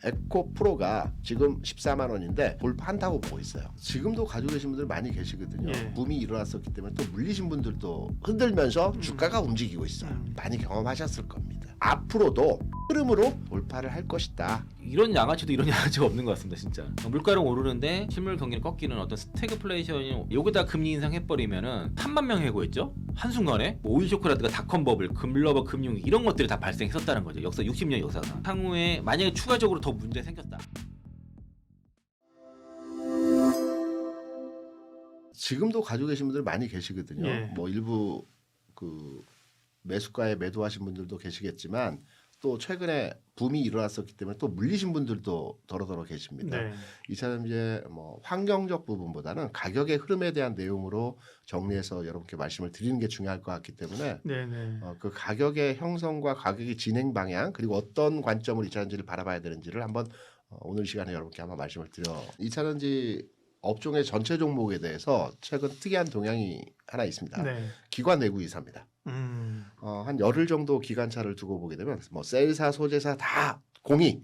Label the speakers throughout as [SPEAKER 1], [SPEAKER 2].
[SPEAKER 1] 에코 프로가 지금 14만 원인데 돌파한다고 보고 있어요. 지금도 가지고 계신 분들 많이 계시거든요.
[SPEAKER 2] 예.
[SPEAKER 1] 붐이 일어났었기 때문에 또 물리신 분들도 흔들면서 주가가 움직이고 있어요. 많이 경험하셨을 겁니다. 앞으로도 흐름으로 돌파를 할 것이다.
[SPEAKER 3] 이런 양아치도 이런 양아치가 없는 것 같습니다. 진짜 물가는 오르는데 실물 경기는 꺾이는 어떤 스태그플레이션이 여기다 금리 인상해버리면은 3만 명 해고했죠. 한순간에 오일 쇼크라든가 닷컴 버블, 금러버 금융 이런 것들이 다 발생했었다는 거죠. 역사 60년 역사상. 향후에 만약에 추가적으로 더 문제 생겼다.
[SPEAKER 1] 지금도 가지고 계신 분들 많이 계시거든요.
[SPEAKER 2] 예.
[SPEAKER 1] 뭐 일부 그 매수가에 매도하신 분들도 계시겠지만 또 최근에 붐이 일어났었기 때문에 또 물리신 분들도 더러더러 계십니다.
[SPEAKER 2] 네.
[SPEAKER 1] 이차는 이제 뭐 환경적 부분보다는 가격의 흐름에 대한 내용으로 정리해서 여러분께 말씀을 드리는 게 중요할 것 같기 때문에
[SPEAKER 2] 네네.
[SPEAKER 1] 그 가격의 형성과 가격의 진행 방향 그리고 어떤 관점으로 이차전지를 바라봐야 되는지를 한번 오늘 시간에 여러분께 한번 말씀을 드려. 이차전지 업종의 전체 종목에 대해서 최근 특이한 동향이 하나 있습니다.
[SPEAKER 2] 네.
[SPEAKER 1] 기관 외국 이사입니다. 한 열흘 정도 기간차를 두고 보게 되면 뭐 셀사, 소재사 다 공이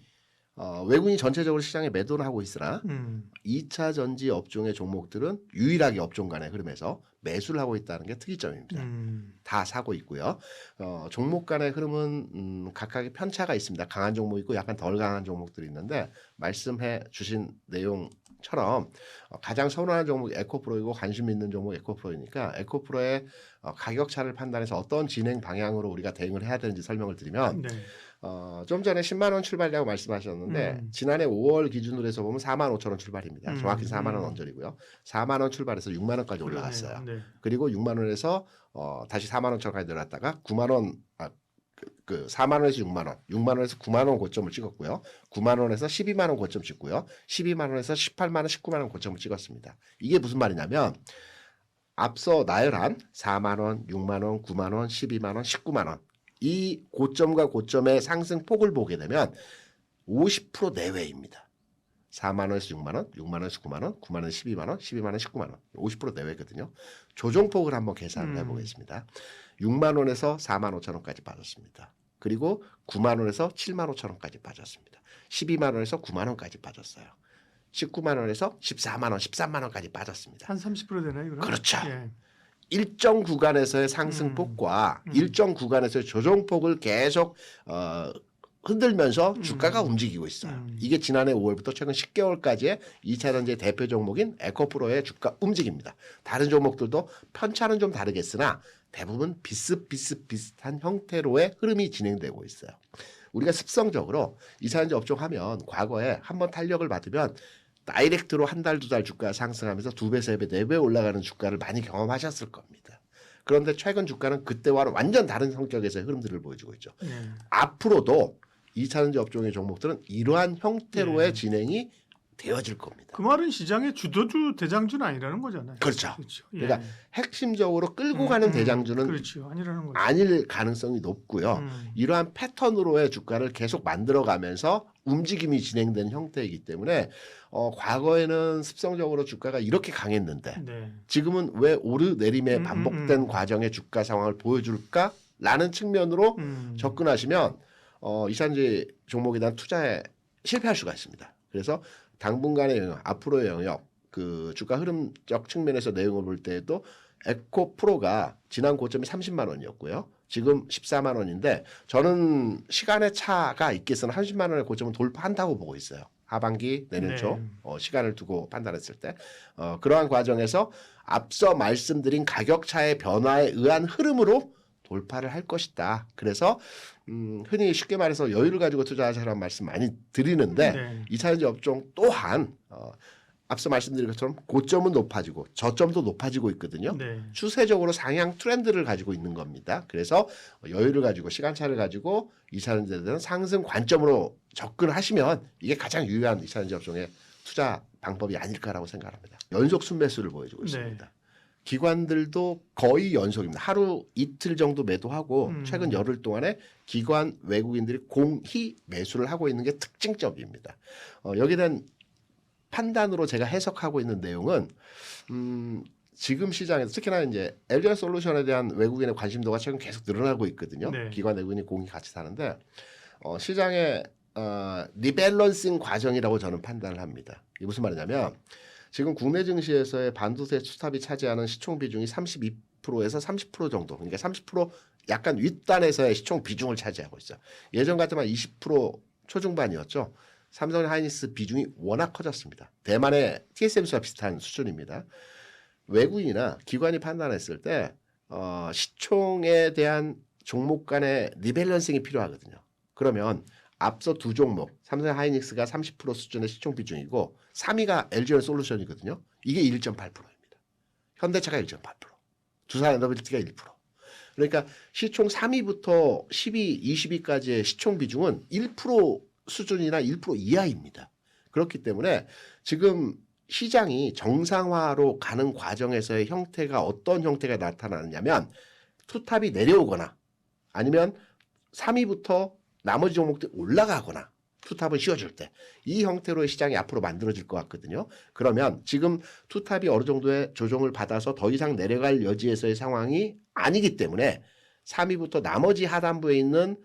[SPEAKER 1] 외국인이 전체적으로 시장에 매도를 하고 있으나 2차 전지 업종의 종목들은 유일하게 업종 간의 흐름에서 매수를 하고 있다는 게 특이점입니다. 다 사고 있고요. 종목 간의 흐름은 각각의 편차가 있습니다. 강한 종목 있고 약간 덜 강한 종목들이 있는데 말씀해 주신 내용처럼 가장 선호하는 종목이 에코프로이고 관심 있는 종목이 에코프로이니까 에코프로의 가격 차를 판단해서 어떤 진행 방향으로 우리가 대응을 해야 되는지 설명을 드리면
[SPEAKER 2] 네.
[SPEAKER 1] 좀 전에 10만 원 출발이라고 말씀하셨는데 지난해 5월 기준으로 해서 보면 4만 5천 원 출발입니다. 정확히 4만 원 언저리고요. 4만 원 출발해서 6만 원까지 올라갔어요.
[SPEAKER 2] 네.
[SPEAKER 1] 그리고 6만 원에서 다시 4만 원처럼까지 내려갔다가 9만 원, 4만 원에서 6만 원, 6만 원에서 9만 원 고점을 찍었고요. 9만 원에서 12만 원 고점 찍고요. 12만 원에서 18만 원, 19만 원 고점을 찍었습니다. 이게 무슨 말이냐면 앞서 나열한 4만 원, 6만 원, 9만 원, 12만 원, 19만 원 이 고점과 고점의 상승폭을 보게 되면 50% 내외입니다. 4만 원에서 6만 원, 6만 원에서 9만 원, 9만 원에서 12만 원, 12만 원에서 19만 원 50% 내외거든요. 조정폭을 한번 계산을 해보겠습니다. 6만 원에서 4만 5천 원까지 빠졌습니다. 그리고 9만 원에서 7만 5천 원까지 빠졌습니다. 12만 원에서 9만 원까지 빠졌어요. 19만 원에서 14만 원, 13만 원까지 빠졌습니다.
[SPEAKER 2] 한 30% 되나요? 그럼?
[SPEAKER 1] 그렇죠.
[SPEAKER 2] 예.
[SPEAKER 1] 일정 구간에서의 상승폭과 일정 구간에서의 조정폭을 계속 흔들면서 주가가 움직이고 있어요. 이게 지난해 5월부터 최근 10개월까지의 2차전지의 대표 종목인 에코프로의 주가 움직입니다. 다른 종목들도 편차는 좀 다르겠으나 대부분 비슷한 형태로의 흐름이 진행되고 있어요. 우리가 습성적으로 2차전지 업종하면 과거에 한번 탄력을 받으면 다이렉트로 한 달, 두 달 주가가 상승하면서 2배, 3배, 4배 올라가는 주가를 많이 경험하셨을 겁니다. 그런데 최근 주가는 그때와는 완전 다른 성격에서의 흐름들을 보여주고 있죠. 앞으로도 2차전지 업종의 종목들은 이러한 형태로의 진행이 되어질 겁니다.
[SPEAKER 2] 그 말은 시장의 주도주 대장주는 아니라는 거잖아요.
[SPEAKER 1] 그렇죠.
[SPEAKER 2] 예.
[SPEAKER 1] 그러니까 핵심적으로 끌고 가는 대장주는
[SPEAKER 2] 그렇죠. 아니라는 거죠.
[SPEAKER 1] 아닐 가능성이 높고요. 이러한 패턴으로의 주가를 계속 만들어가면서 움직임이 진행되는 형태이기 때문에 과거에는 습성적으로 주가가 이렇게 강했는데
[SPEAKER 2] 네.
[SPEAKER 1] 지금은 왜 오르내림의 반복된 과정의 주가 상황을 보여줄까라는 측면으로 접근하시면 이차전지 종목에 대한 투자에 실패할 수가 있습니다. 그래서 당분간의 영역, 앞으로의 영역, 그 주가 흐름적 측면에서 내용을 볼 때에도 에코프로가 지난 고점이 30만 원이었고요. 지금 14만 원인데 저는 시간의 차가 있겠으나 30만 원의 고점은 돌파한다고 보고 있어요. 하반기 내년 초 시간을 두고 판단했을 때 그러한 과정에서 앞서 말씀드린 가격 차의 변화에 의한 흐름으로 돌파를 할 것이다. 그래서 흔히 쉽게 말해서 여유를 가지고 투자하자라는 말씀 많이 드리는데 2차전지 업종 또한 앞서 말씀드린 것처럼 고점은 높아지고 저점도 높아지고 있거든요. 추세적으로 상향 트렌드를 가지고 있는 겁니다. 그래서 여유를 가지고 시간차를 가지고 2차전지에 대한 상승 관점으로 접근하시면 이게 가장 유효한 2차전지 업종의 투자 방법이 아닐까라고 생각합니다. 연속 순매수를 보여주고 있습니다. 기관들도 거의 연속입니다. 하루 이틀 정도 매도하고 최근 열흘 동안에 기관 외국인들이 공히 매수를 하고 있는 게 특징점입니다. 여기에 대한 판단으로 제가 해석하고 있는 내용은 지금 시장에서 특히나 이제 LG 솔루션에 대한 외국인의 관심도가 최근 계속 늘어나고 있거든요. 기관 외국인이 공히 같이 사는데 시장에 리밸런싱 과정이라고 저는 판단을 합니다. 이게 무슨 말이냐면 지금 국내 증시에서의 반도체 투탑이 차지하는 시총 비중이 32%에서 30% 정도, 그러니까 30% 약간 윗단에서의 시총 비중을 차지하고 있어요. 예전 같으면 20% 초중반이었죠. 삼성 하이닉스 비중이 워낙 커졌습니다. 대만의 TSMC와 비슷한 수준입니다. 외국인이나 기관이 판단했을 때 시총에 대한 종목 간의 리밸런싱이 필요하거든요. 그러면 앞서 두 종목 삼성 하이닉스가 30% 수준의 시총 비중이고 3위가 LG전솔루션이거든요. 이게 1.8%입니다. 현대차가 1.8%, 두산에너빌리티가 1%. 그러니까 시총 3위부터 10위, 20위까지의 시총 비중은 1% 수준이나 1% 이하입니다. 그렇기 때문에 지금 시장이 정상화로 가는 과정에서의 형태가 어떤 형태가 나타나느냐면 투탑이 내려오거나 아니면 3위부터 나머지 종목들이 올라가거나 투탑은 씌워줄 때 이 형태로의 시장이 앞으로 만들어질 것 같거든요. 그러면 지금 투탑이 어느 정도의 조정을 받아서 더 이상 내려갈 여지에서의 상황이 아니기 때문에 3위부터 나머지 하단부에 있는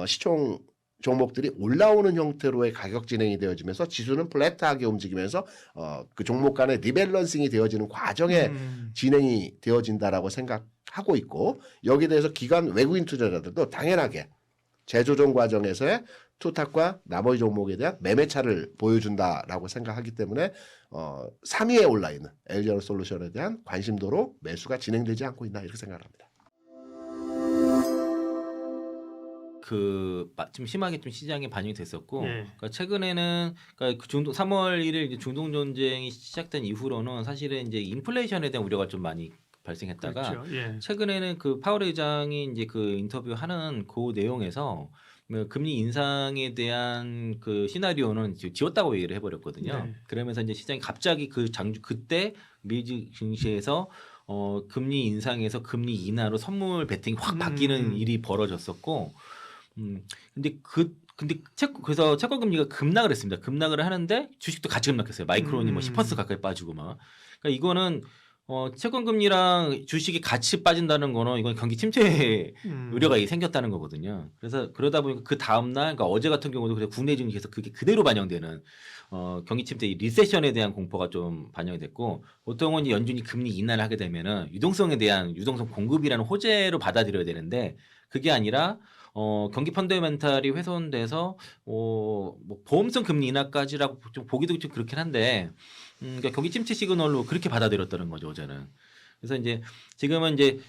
[SPEAKER 1] 시총 종목들이 올라오는 형태로의 가격 진행이 되어지면서 지수는 플랫하게 움직이면서 그 종목 간의 리밸런싱이 되어지는 과정에 진행이 되어진다라고 생각하고 있고, 여기에 대해서 기관 외국인 투자자들도 당연하게 재조정 과정에서의 투탑과 나머지 종목에 대한 매매차를 보여준다라고 생각하기 때문에 3위에 올라 있는 LG전솔루션에 대한 관심도로 매수가 진행되지 않고 있나 이렇게 생각합니다.
[SPEAKER 3] 좀 심하게 좀 시장에 반영이 됐었고,
[SPEAKER 2] 예.
[SPEAKER 3] 그러니까 최근에는 그러니까 3월 1일 이제 중동 전쟁이 시작된 이후로는 사실은 이제 인플레이션에 대한 우려가 좀 많이 발생했다가
[SPEAKER 2] 그렇죠. 예.
[SPEAKER 3] 최근에는 그 파월 의장이 이제 그 인터뷰하는 그 내용에서 금리 인상에 대한 그 시나리오는 지웠다고 얘기를 해버렸거든요.
[SPEAKER 2] 네.
[SPEAKER 3] 그러면서 이제 시장이 갑자기 그때 미주 증시에서 금리 인상에서 금리 인하로 선물 베팅이 확 바뀌는 일이 벌어졌었고, 그래서 채권 금리가 급락을 했습니다. 급락을 하는데 주식도 같이 급락했어요. 마이크론이 뭐 10% 가까이 빠지고 막. 그러니까 이거는 채권 금리랑 주식이 같이 빠진다는 거는 이건 경기 침체 우려가 생겼다는 거거든요. 그래서 그러다 보니까 그 다음 날, 그러니까 어제 같은 경우도 그래서 국내 증시에서 그게 그대로 반영되는 경기 침체, 리세션에 대한 공포가 좀 반영이 됐고, 보통은 이제 연준이 금리 인하를 하게 되면은 유동성에 대한 유동성 공급이라는 호재로 받아들여야 되는데 그게 아니라 경기 펀더멘탈이 훼손돼서 뭐 보험성 금리 인하까지라고 좀 보기도 좀 그렇긴 한데, 그러니까 경기 침체 시그널로 그렇게 받아들였다는 거죠, 어제는. 그래서 이제 지금은 이제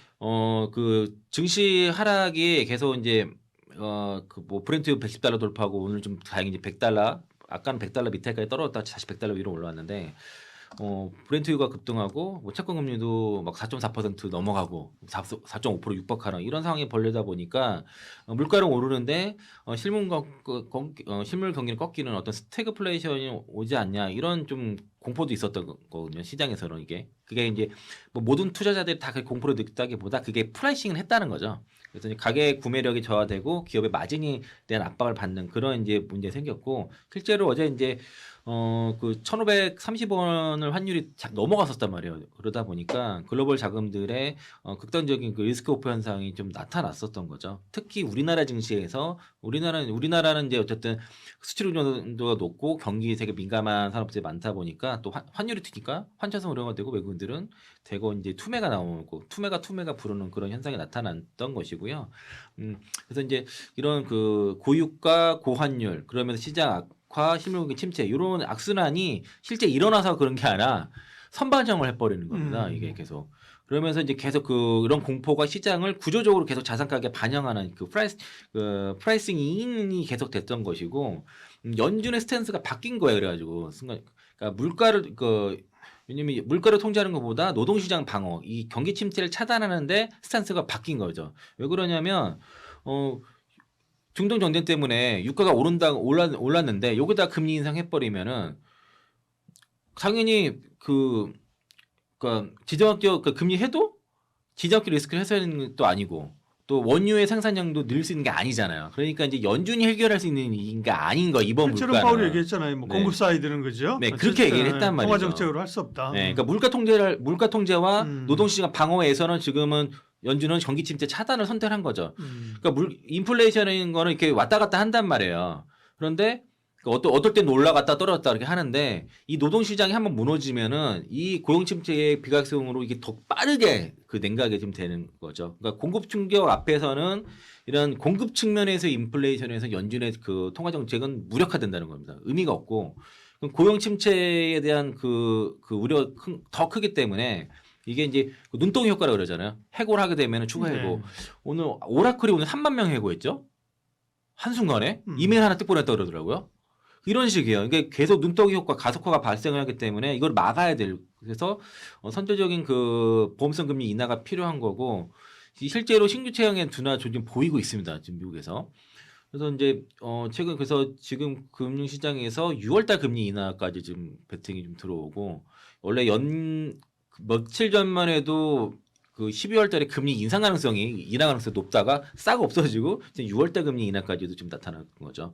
[SPEAKER 3] 그 증시 하락이 계속 이제 그 뭐 브렌트 $110 돌파하고 오늘 좀 다행히 이제 $100, 아까는 $100 밑에까지 떨어졌다 다시 $100 위로 올라왔는데, 브렌트유가 급등하고 뭐 채권 금리도 막 4.4% 넘어가고 4.5% 육박하는 이런 상황이 벌려다 보니까 물가는 오르는데 실물 경기는 꺾이는 어떤 스태그플레이션이 오지 않냐, 이런 좀 공포도 있었던 거거든요. 시장에서는 그게 이제 뭐 모든 투자자들이 다 그 공포를 느꼈다기보다 그게 프라이싱을 했다는 거죠. 그래서 이제 가계 구매력이 저하되고 기업의 마진에 대한 압박을 받는 그런 이제 문제 생겼고, 실제로 어제 이제 그 1,530원을 환율이 넘어갔었단 말이에요. 그러다 보니까 글로벌 자금들의 극단적인 그 리스크 오프 현상이 좀 나타났었던 거죠. 특히 우리나라 증시에서 우리나라는 이제 어쨌든 수출 의존도가 높고 경기 되게 민감한 산업들이 많다 보니까 또 환율이 튀니까 환차성 우려가 되고 외국인들은 대거 이제 투매가 나오고 투매가 부르는 그런 현상이 나타났던 것이고요. 그래서 이제 이런 그 고유가 고환율 그러면서 시장 실물 침체 이런 악순환이 실제 일어나서 그런 게 아니라 선반영을 해버리는 겁니다. 이게 계속 그러면서 이제 계속 이런 공포가 시장을 구조적으로 계속 자산 가격에 반영하는 그 프라이싱 인이 계속 됐던 것이고, 연준의 스탠스가 바뀐 거예요. 그래가지고 순간 그러니까 왜냐면 물가를 통제하는 것보다 노동시장 방어, 이 경기 침체를 차단하는데 스탠스가 바뀐 거죠. 왜 그러냐면 중동 전쟁 때문에 유가가 올랐는데 여기다 금리 인상해버리면은 당연히 그러니까 지정학적 금리 해도 지정학적 리스크를 해소하는 것도 아니고 또 원유의 생산량도 늘 수 있는 게 아니잖아요. 그러니까 이제 연준이 해결할 수 있는 게 아닌 거 이번 물가는.
[SPEAKER 2] 실제로 파월이 얘기했잖아요. 뭐
[SPEAKER 3] 네.
[SPEAKER 2] 공급 사이드는 거죠.
[SPEAKER 3] 네, 그렇게 얘기를 했단 말이죠.
[SPEAKER 2] 통화 정책으로 할 수 없다.
[SPEAKER 3] 네, 그러니까 물가 통제와 노동시장 방어에서는 지금은 연준은 경기 침체 차단을 선택한 거죠. 그러니까 인플레이션인 거는 이렇게 왔다 갔다 한단 말이에요. 그런데 어떨 땐 올라갔다 떨어졌다 이렇게 하는데 이 노동 시장이 한번 무너지면은 이 고용 침체의 비각성으로 이게 더 빠르게 그 냉각이 좀 되는 거죠. 그러니까 공급 충격 앞에서는 이런 공급 측면에서 인플레이션에서 연준의 그 통화 정책은 무력화된다는 겁니다. 의미가 없고 그럼 고용 침체에 대한 그 우려 더 크기 때문에 이게 이제 그 눈덩이 효과라고 그러잖아요. 해고를 하게 되면 추가 해고.
[SPEAKER 2] 네.
[SPEAKER 3] 오늘 오라클이 오늘 3만 명 해고했죠. 한순간에 이메일 하나 뜩 보냈다 그러더라고요. 이런 식이에요. 이게 계속 눈덩이 효과 가속화가 발생을 하기 때문에 이걸 막아야 될. 그래서 선제적인 그 보험성 금리 인하가 필요한 거고 실제로 신규 채용의 둔화 조짐 보이고 있습니다. 지금 미국에서. 그래서 이제 최근 그래서 지금 금융시장에서 6월달 금리 인하까지 지금 베팅이 좀 들어오고 원래 며칠 전만 해도 그 12월달에 금리 인상 가능성이 높다가 싹 없어지고 이제 6월달 금리 인하까지도 좀 나타난 거죠.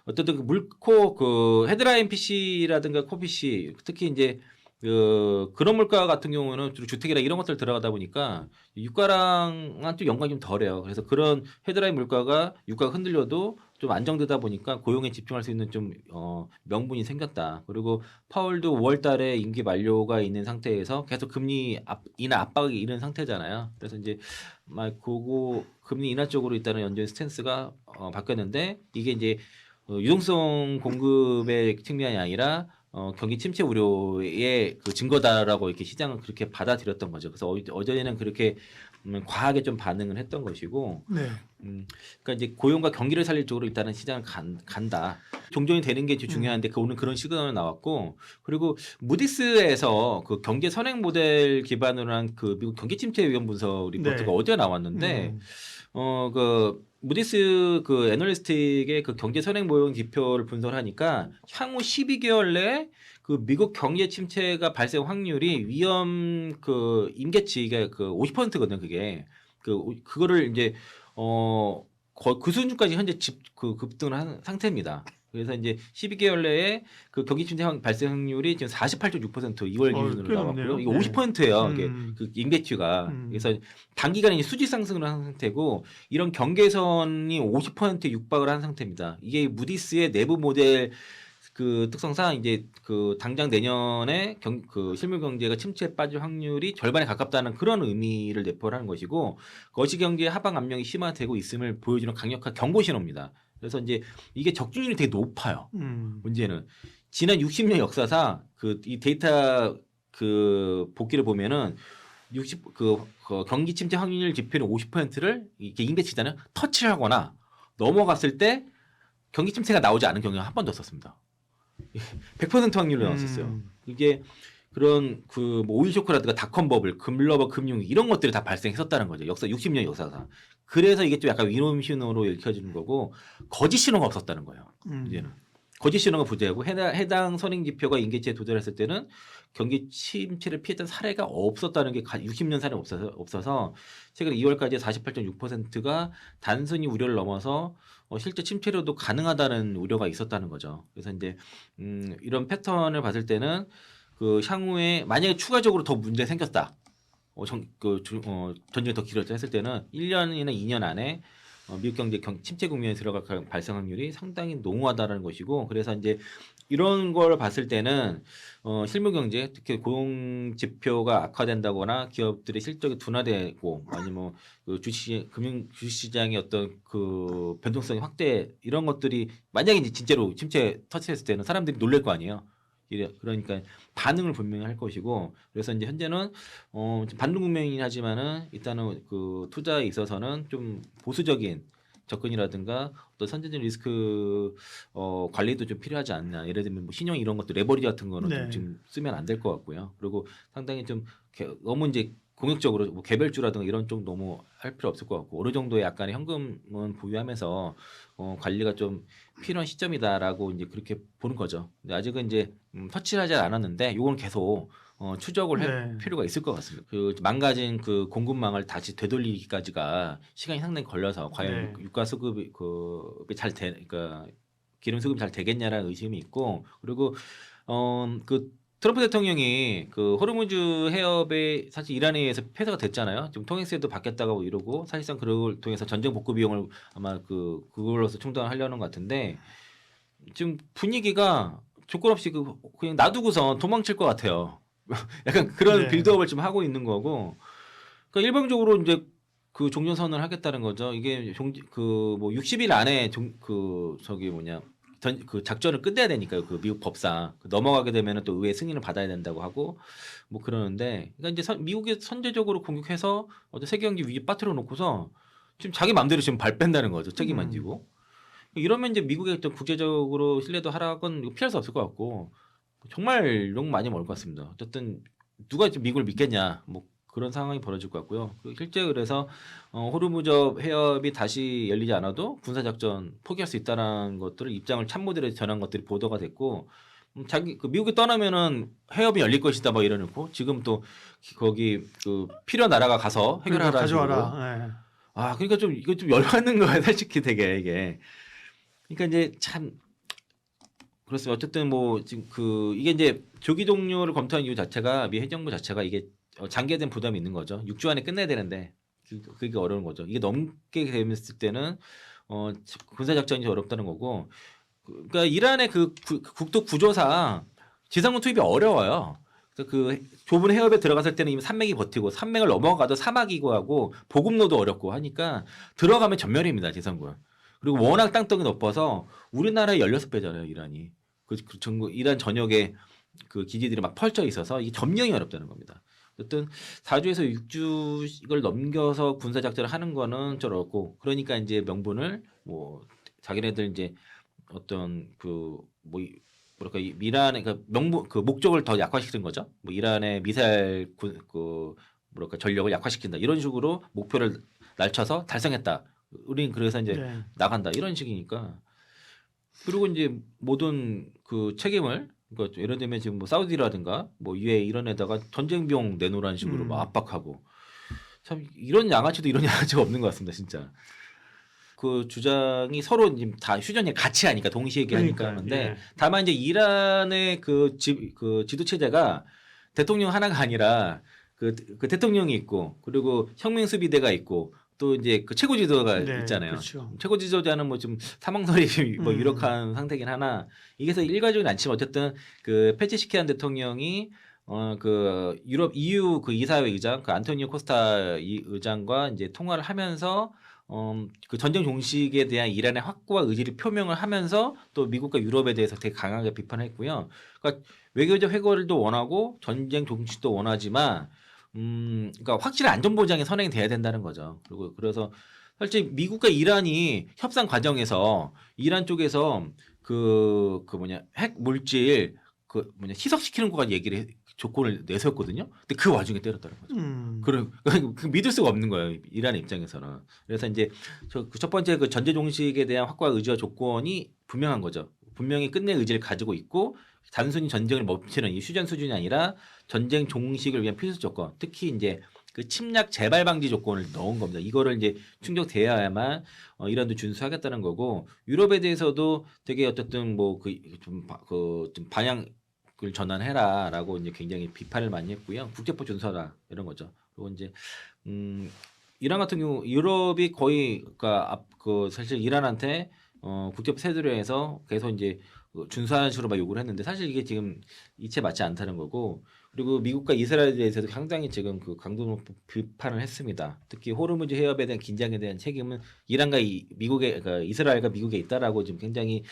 [SPEAKER 3] 어쨌든 그 물코 그 헤드라인 PC라든가 코PC 특히 이제 그런 물가 같은 경우는 주로 주택이나 이런 것들 들어가다 보니까 유가랑은 또 연관이 좀 덜해요. 그래서 그런 헤드라인 물가가 유가가 흔들려도 좀 안정되다 보니까 고용에 집중할 수 있는 좀 명분이 생겼다. 그리고 파월도 5월달에 임기 만료가 있는 상태에서 계속 금리 인하 압박이 이런 상태잖아요. 그래서 이제 막 그거 금리 인하 쪽으로 일단은 연준의 스탠스가 바뀌었는데 이게 이제 유동성 공급의 측면이 아니라 경기 침체 우려의 그 증거다라고 이렇게 시장은 그렇게 받아들였던 거죠. 그래서 어제는 그렇게 과하게 좀 반응을 했던 것이고,
[SPEAKER 2] 네.
[SPEAKER 3] 그러니까 이제 고용과 경기를 살릴 쪽으로 일단은 시장을 간다. 종전이 되는 게 중요한데 오늘 그런 시그널이 나왔고, 그리고 무디스에서 그 경제 선행 모델 기반으로 한 그 미국 경기 침체 위험 분석 리포트가
[SPEAKER 2] 네.
[SPEAKER 3] 어제 나왔는데, 그 무디스 그 애널리스트에게 그 경제 선행 모형 지표를 분석을 하니까 향후 12개월 내에 그 미국 경제 침체가 발생 확률이 위험 그 임계치가 그 50%거든요. 그게 그거를 이제 그 수준까지 현재 급등을 한 상태입니다. 그래서 이제 12개월 내에 그 경기 침체 발생 확률이 지금 48.6% 2월 기준으로
[SPEAKER 2] 꽤
[SPEAKER 3] 나왔고요.
[SPEAKER 2] 높네요.
[SPEAKER 3] 이거
[SPEAKER 2] 네.
[SPEAKER 3] 50%예요. 이게 그 임계치가. 그래서 단기간에 이제 수직 상승을 한 상태고 이런 경계선이 50%에 육박을 한 상태입니다. 이게 무디스의 내부 모델 그 특성상 이제 그 당장 내년에 그 실물 경제가 침체에 빠질 확률이 절반에 가깝다는 그런 의미를 내포를 하는 것이고 거시 경기의 하방 압력이 심화되고 있음을 보여주는 강력한 경고 신호입니다. 그래서 이제 이게 적중률이 되게 높아요. 문제는 지난 60년 역사상 그 이 데이터 그 복기를 보면은 그 경기 침체 확률 지표는 50%를 이렇게 임계치잖아요. 터치를 하거나 넘어갔을 때 경기 침체가 나오지 않은 경우가 한 번도 없었습니다. 100% 확률로 나왔었어요. 이게 그런 그 뭐 오일 쇼크라든가 닷컴 버블, 글로벌 금융 이런 것들이 다 발생했었다는 거죠. 60년 역사상. 그래서 이게 좀 약간 위험 신호로 읽혀지는 거고 거짓 신호가 없었다는 거예요. 이제는 거짓 신호가 부재하고 해당 선행 지표가 임계치에 도달했을 때는 경기 침체를 피했던 사례가 없었다는 게 60년 사례 없어서 최근 2월까지 48.6%가 단순히 우려를 넘어서 실제 침체로도 가능하다는 우려가 있었다는 거죠. 그래서 이제 이런 패턴을 봤을 때는 그 향후에 만약에 추가적으로 더 문제 생겼다. 전쟁이 더 길어졌다 했을 때는 1년이나 2년 안에 미국 경제 침체 국면에 들어갈 발생 확률이 상당히 농후하다는 것이고 그래서 이제 이런 걸 봤을 때는 실물 경제 특히 고용 지표가 악화된다거나 기업들의 실적이 둔화되고 아니면 그 주식시장의 어떤 그 변동성의 확대 이런 것들이 만약에 이제 진짜로 침체 터치했을 때는 사람들이 놀랄 거 아니에요. 그러니까 반응을 분명히 할 것이고 그래서 이제 현재는 반등 국면이긴 하지만은 일단은 그 투자에 있어서는 좀 보수적인 접근이라든가 어떤 선제적 리스크 관리도 좀 필요하지 않나. 예를 들면 뭐 신용 이런 것도 레버리지 같은 거는 좀 지금 쓰면 안 될 것 같고요. 그리고 상당히 좀 너무 이제 공격적으로 뭐 개별주라든가 이런 쪽 너무 할 필요 없을 것 같고 어느 정도의 약간의 현금은 보유하면서 관리가 좀 필요한 시점이다라고 이제 그렇게 보는 거죠. 근데 아직은 이제 터치를 하지 않았는데 이건 계속 추적을 할 필요가 있을 것 같습니다. 그 망가진 그 공급망을 다시 되돌리기까지가 시간이 상당히 걸려서 과연 유가 수급이 그러니까 기름 수급이 잘 되겠냐라는 의심이 있고 그리고 그 트럼프 대통령이 그 호르무즈 해협에 사실 이란에 의해서 폐쇄가 됐잖아요. 지금 통행세도 받겠다고 이러고 사실상 그걸 통해서 전쟁 복구 비용을 아마 그걸로서 충당을 하려는 것 같은데 지금 분위기가 조건 없이 그냥 놔두고서 도망칠 것 같아요. 약간 그런
[SPEAKER 2] 네.
[SPEAKER 3] 빌드업을 좀 하고 있는 거고. 그러니까 일방적으로 이제 그 종전선언을 하겠다는 거죠. 이게 그뭐 60일 안에 그 작전을 끝내야 되니까요. 그 미국 법상 넘어가게 되면은 또 의회 승인을 받아야 된다고 하고 뭐 그러는데, 그러니까 이제 미국이 선제적으로 공격해서 어떤 세계 경제 위기 빠뜨려 놓고서 지금 자기 마음대로 지금 발 뺀다는 거죠. 책임 안 지고. 이러면 이제 미국의 어떤 국제적으로 신뢰도 하락은 피할 수 없을 것 같고 정말 욕 많이 먹을 것 같습니다. 어쨌든 누가 지금 미국을 믿겠냐 뭐 그런 상황이 벌어질 것 같고요. 실제 그래서 호르무즈 해협이 다시 열리지 않아도 군사작전 포기할 수 있다는 것들을 입장을 참모들에 전한 것들이 보도가 됐고 미국이 떠나면은 해협이 열릴 것이다 뭐 이러놓고 지금 또 거기 필요한 나라가 가서 해결하라
[SPEAKER 2] 가져와라. 네.
[SPEAKER 3] 그러니까 좀 이거 좀 열받는 거야 솔직히 되게 이게. 그러니까 이제 참 그렇습니다. 어쨌든 뭐 지금 이게 이제 조기 종료를 검토한 이유 자체가 미 해정부 자체가 이게 장기화된 부담이 있는 거죠. 6주 안에 끝내야 되는데 그게 어려운 거죠. 이게 넘게 됐을 때는 군사 작전이 어렵다는 거고. 그러니까 이란의 국도 구조상 지상군 투입이 어려워요. 그 좁은 해협에 들어갔을 때는 이미 산맥이 버티고 산맥을 넘어가도 사막이고 하고 보급로도 어렵고 하니까 들어가면 전멸입니다 지상군. 그리고 워낙 땅덩이 높아서 우리나라의 16배잖아요 이란이. 이란 전역에 그 기지들이 막 펼쳐 있어서 이게 점령이 어렵다는 겁니다. 어쨌든 4주에서 6주 이걸 넘겨서 군사 작전을 하는 거는 좀 어렵고, 그러니까 이제 명분을 뭐 자기네들 이제 어떤 뭐랄까 이란의 목적을 더 약화시키는 거죠. 뭐 이란의 미사일 뭐랄까 전력을 약화시킨다 이런 식으로 목표를 낮춰서 달성했다. 우린 그래서 이제
[SPEAKER 2] 네.
[SPEAKER 3] 나간다 이런 식이니까. 그리고 이제 모든 그 책임을 그러니까 예를 들면 지금 뭐 사우디라든가 뭐 UAE 이런 데다가 전쟁 비용 내놓으라는 식으로 막 압박하고 참 이런 양아치도 이런 양아치가 없는 것 같습니다 진짜. 그 주장이 서로 지금 다 휴전이 같이 하니까 동시에 얘기하니까 하는데
[SPEAKER 2] 예.
[SPEAKER 3] 다만 이제 이란의 그 지도 체제가 대통령 하나가 아니라 그 대통령이 있고 그리고 혁명 수비대가 있고 또 이제 그 최고 지도자가
[SPEAKER 2] 네,
[SPEAKER 3] 있잖아요.
[SPEAKER 2] 그렇죠.
[SPEAKER 3] 최고 지도자는 뭐 좀 사망설이 뭐 유력한 상태긴 하나 이게서 일괄적인 않지만 어쨌든 그 페제시키안 대통령이 그 유럽 EU 그 이사회 의장 그 안토니오 코스타 의장과 이제 통화를 하면서 그 전쟁 종식에 대한 이란의 확고한 의지를 표명을 하면서 또 미국과 유럽에 대해서 되게 강하게 비판했고요. 그러니까 외교적 회고를도 원하고 전쟁 종식도 원하지만 그러니까 확실한 안전 보장이 선행이 돼야 된다는 거죠. 그리고 그래서 사실 미국과 이란이 협상 과정에서 이란 쪽에서 핵 물질 희석시키는 것까지 조건을 내세웠거든요. 근데 그 와중에 때렸다는 거죠. 그 믿을 수가 없는 거예요. 이란의 입장에서는. 그래서 이제 첫 번째 그 전제 종식에 대한 확고한 의지와 조건이 분명한 거죠. 분명히 끝낼 의지를 가지고 있고 단순히 전쟁을 멈추는 이 휴전 수준이 아니라 전쟁 종식을 위한 필수 조건, 특히 이제 그 침략 재발 방지 조건을 넣은 겁니다. 이거를 이제 충족돼야만 이란도 준수하겠다는 거고 유럽에 대해서도 되게 어쨌든 뭐 좀 방향을 전환해라라고 이제 굉장히 비판을 많이 했고요. 국제법 준수하라 이런 거죠. 그리고 이제 이란 같은 경우 유럽이 거의 사실 이란한테 국제법 세도령에서 계속 이제 준수하는 식으로 막 요구를 했는데 사실 이게 지금 이체 맞지 않다는 거고 그리고 미국과 이스라엘에 대해서도 상당히 지금 강도 높은 비판을 했습니다. 특히 호르무즈 해협에 대한 긴장에 대한 책임은 이란과 그러니까 이스라엘과 미국에 있다라고 지금 굉장히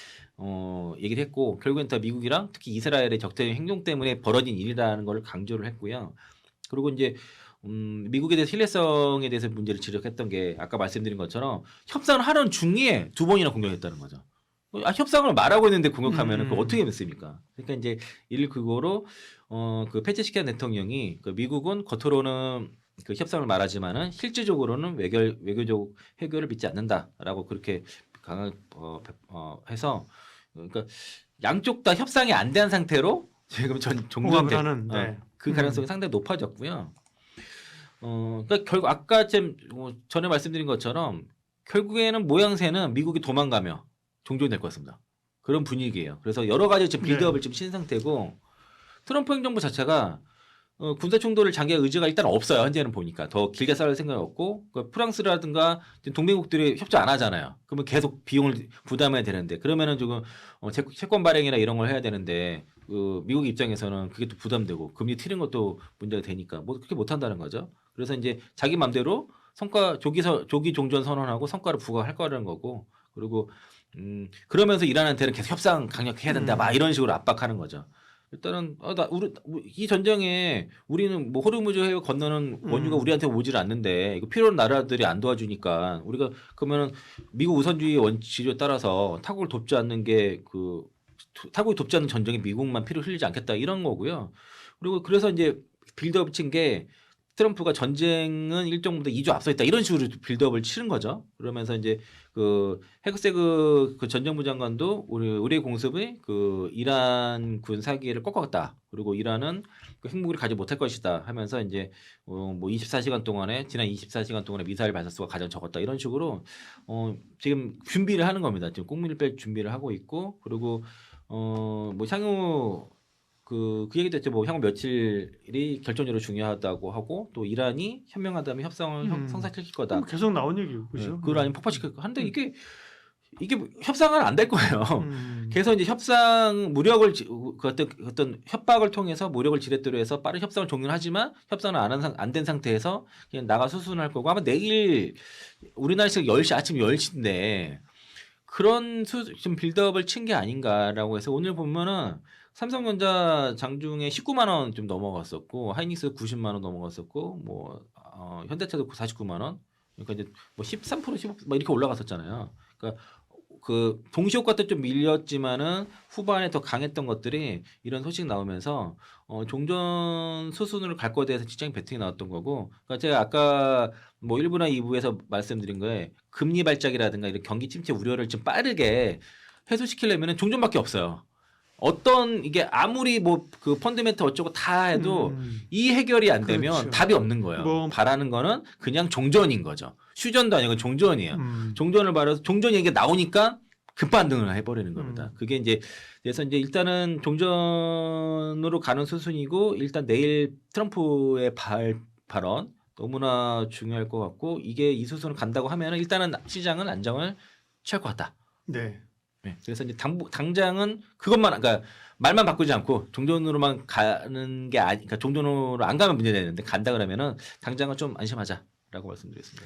[SPEAKER 3] 얘기를 했고 결국엔 더 미국이랑 특히 이스라엘의 적대적 행동 때문에 벌어진 일이라는 걸 강조를 했고요. 그리고 이제 미국에 대해서 신뢰성에 대해서 문제를 지적했던 게 아까 말씀드린 것처럼 협상을 하는 중에 2번이나 공격했다는 거죠. 협상을 말하고 있는데 공격하면 그거 어떻게 믿습니까? 그러니까 이제 그거로 그 페제시키안 대통령이 미국은 겉으로는 그 협상을 말하지만은 실질적으로는 외교적 해결을 믿지 않는다라고 그렇게 강하게 해서 그러니까 양쪽 다 협상이 안 된 상태로 지금 종전된 그 가능성이 상당히 높아졌고요. 그러니까 결국 아까 전에 말씀드린 것처럼 결국에는 모양새는 미국이 도망가며 종전될 것 같습니다. 그런 분위기예요. 그래서 여러 가지 지금 빌드업을 지금 친 상태고 트럼프 행정부 자체가 군사 충돌을 장기할 의지가 일단 없어요. 현재는 보니까 더 길게 싸울 생각이 없고 프랑스라든가 동맹국들이 협조 안 하잖아요. 그러면 계속 비용을 부담해야 되는데 그러면은 지금 채권 발행이나 이런 걸 해야 되는데 미국 입장에서는 그게 또 부담되고 금리 틀린 것도 문제가 되니까 뭐 그렇게 못 한다는 거죠. 그래서 이제 자기 맘대로 성과 조기 종전 선언하고 성과를 부과할 거라는 거고 그리고 그러면서 이란한테는 계속 협상 강력해야 된다 막 이런 식으로 압박하는 거죠. 일단은 이 전쟁에 우리는 뭐 호르무즈 해협 건너는 원유가 우리한테 오질 않는데 이거 필요한 나라들이 안 도와주니까 우리가 그러면은 미국 우선주의 원칙에 따라서 타국을 돕지 않는 게 타국이 돕지 않는 전쟁에 미국만 피를 흘리지 않겠다 이런 거고요. 그리고 그래서 이제 빌드업 친 게 트럼프가 전쟁은 일정보다 2주 앞서 있다 이런 식으로 빌드업을 치는 거죠. 그러면서 이제 헤그세그 전정부 장관도 우리 의뢰 공습의 이란 군 사기를 꺾었다. 그리고 이란은 핵무기를 가지 못할 것이다 하면서 이제 뭐 24시간 동안에 지난 24시간 동안에 미사일 발사수가 가장 적었다 이런 식으로 지금 준비를 하는 겁니다. 지금 꽁무니를 뺄 준비를 하고 있고 그리고 뭐 향후 그 얘기도 했죠. 뭐 향후 며칠이 결정적으로 중요하다고 하고 또 이란이 현명하다면 협상을 성사시킬 거다.
[SPEAKER 2] 계속 나온 얘기고 그죠?
[SPEAKER 3] 그걸 아니면 폭파시킬 거. 한데 이게 협상은 안 될 거예요. 그래서 이제 협상 무력을 어떤 협박을 통해서 무력을 지렛대로 해서 빠른 협상을 종료를 하지만 협상은 안 된 상태에서 그냥 나가 수순할 거고 아마 내일 우리나라 시각 10시 아침 10시인데 그런 지금 빌드업을 친 게 아닌가라고 해서 오늘 보면은 삼성전자 장중에 19만 원 좀 넘어갔었고 하이닉스 90만 원 넘어갔었고 뭐 현대차도 49만 원 그러니까 이제 뭐 13% 15% 막 이렇게 올라갔었잖아요. 그러니까 동시 효과 때 좀 밀렸지만은 후반에 더 강했던 것들이 이런 소식 나오면서 종전 수순으로 갈 거에 대해서 직장 배팅이 나왔던 거고 그러니까 제가 아까 뭐 1부나 2부에서 말씀드린 거에 금리 발작이라든가 이런 경기 침체 우려를 좀 빠르게 해소시키려면은 종전밖에 없어요. 어떤 이게 아무리 뭐 펀드멘트 어쩌고 다 해도 이 해결이 안 되면
[SPEAKER 2] 그렇죠.
[SPEAKER 3] 답이 없는 거예요.
[SPEAKER 2] 뭐
[SPEAKER 3] 바라는 거는 그냥 종전인 거죠. 휴전도 아니고 종전이에요. 종전을 바라서 종전 얘기가 나오니까 급반등을 해버리는 겁니다. 그게 이제 그래서 이제 일단은 종전으로 가는 수순이고 일단 내일 트럼프의 발언 너무나 중요할 것 같고 이게 이 수순을 간다고 하면은 일단은 시장은 안정을 취할 것 같다.
[SPEAKER 2] 네.
[SPEAKER 3] 네, 그래서 이제 당장은 그것만 그러니까 말만 바꾸지 않고 종전으로만 가는 게 그러니까 종전으로 안 가면 문제 되는데 간다 그러면은 당장은 좀 안심하자라고 말씀드리겠습니다.